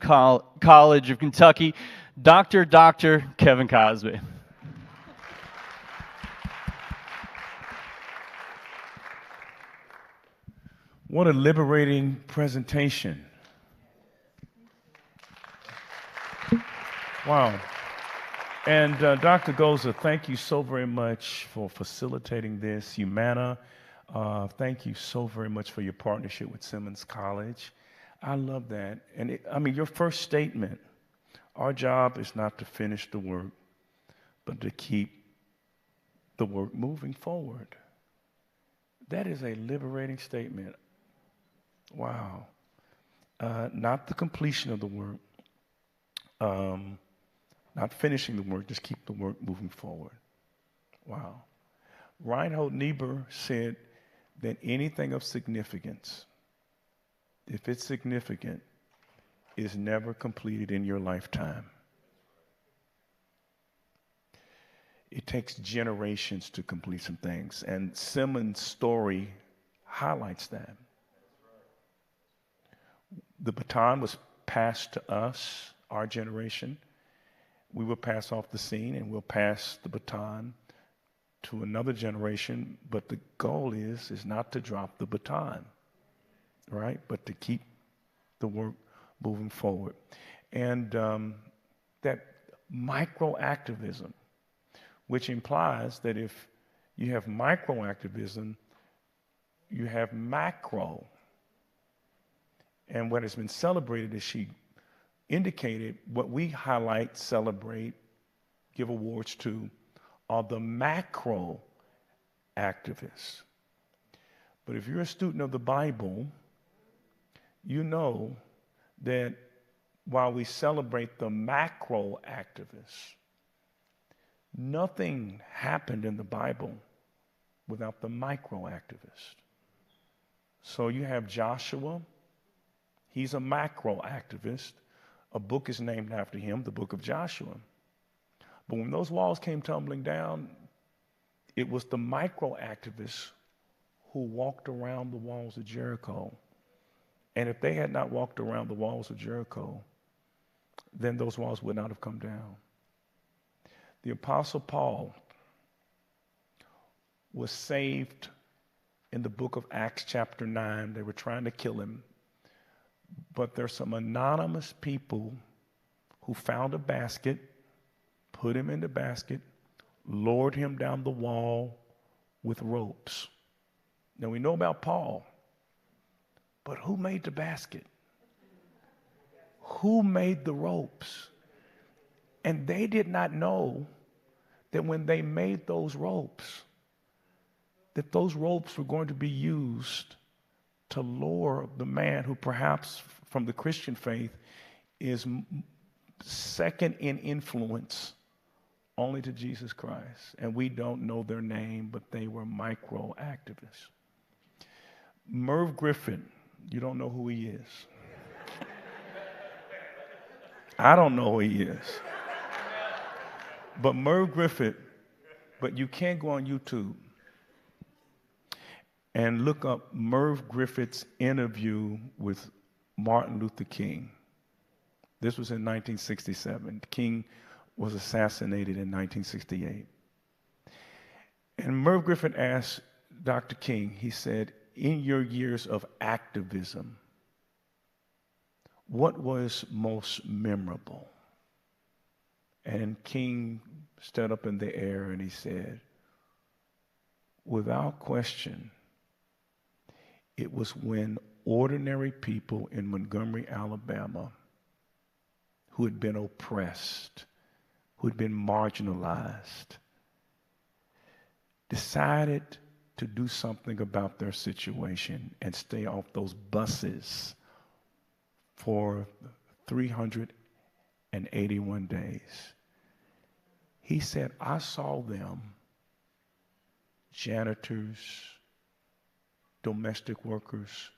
College of Kentucky, Dr. Kevin Cosby. What a liberating presentation. Wow. And Dr. Goza, thank you so very much for facilitating this. Humana, thank you so very much for your partnership with Simmons College. I love that. And your first statement, our job is not to finish the work, but to keep the work moving forward. That is a liberating statement. Wow. Not the completion of the work, not finishing the work, just keep the work moving forward. Wow. Reinhold Niebuhr said that anything of significance, if it's significant, is never completed in your lifetime. it takes generations to complete some things. And Simmons' story highlights that. The baton was passed to us, our generation. We will pass off the scene and we'll pass the baton to another generation. But the goal is not to drop the baton, right? But to keep the work moving forward. And that micro activism, which implies that if you have micro activism, you have macro. And what has been celebrated, as she indicated, what we highlight, celebrate, give awards to, are the macro activists. But if you're a student of the Bible, you know that while we celebrate the macro activists, nothing happened in the Bible without the micro activist. So you have Joshua. He's a macro activist. A book is named after him, the book of Joshua. But when those walls came tumbling down, it was the micro activists who walked around the walls of Jericho. And if they had not walked around the walls of Jericho, then those walls would not have come down. The Apostle Paul was saved in the book of Acts chapter 9. They were trying to kill him. But there's some anonymous people who found a basket, put him in the basket, lowered him down the wall with ropes. Now we know about Paul, but who made the basket? Who made the ropes? And they did not know that when they made those ropes, that those ropes were going to be used to lower the man who perhaps from the Christian faith is second in influence only to Jesus Christ. And we don't know their name, but they were micro activists. Merv Griffin, you don't know who he is. I don't know who he is. But Merv Griffin, but you can go on YouTube and look up Merv Griffith's interview with Martin Luther King. This was in 1967. King was assassinated in 1968. And Merv Griffith asked Dr. King, he said, in your years of activism, what was most memorable? And King stood up in the air and he said, without question, it was when ordinary people in Montgomery, Alabama, who had been oppressed, who had been marginalized, decided to do something about their situation and stay off those buses for 381 days. He said, I saw them, janitors, domestic workers,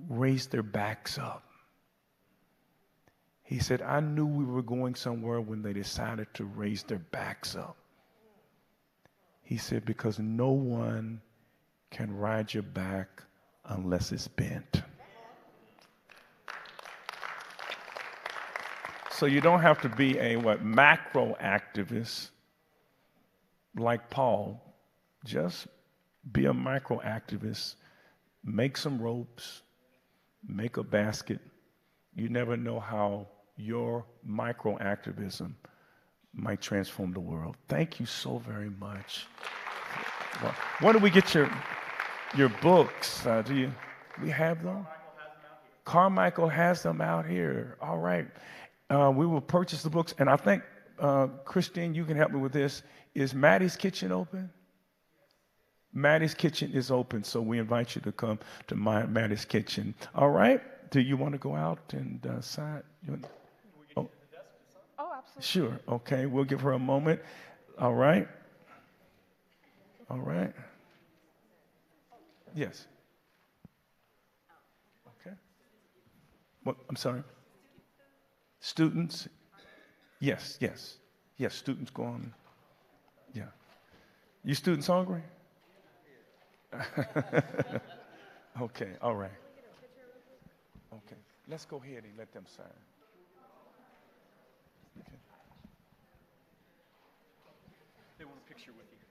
raise their backs up. He said, I knew we were going somewhere when they decided to raise their backs up. He said, because no one can ride your back unless it's bent. So you don't have to be a macro activist like Paul. Just be a micro activist. Make some ropes. Make a basket. You never know how your micro activism might transform the world. Thank you so very much. Well, when do we get your books? We have them? Carmichael has them out here. All right. We will purchase the books. And I think, Christine, you can help me with this. Is Maddie's Kitchen open? Maddie's Kitchen is open, so we invite you to come to Maddie's Kitchen. All right? Do you want to go out and sign? Oh, absolutely. Sure. Okay. We'll give her a moment. All right. All right. Yes. Okay. What? I'm sorry. Students? Yes, yes. Yes, students go on. Yeah. You students hungry? Okay, all right. Okay, let's go ahead and let them sign. Okay. They want a picture with you.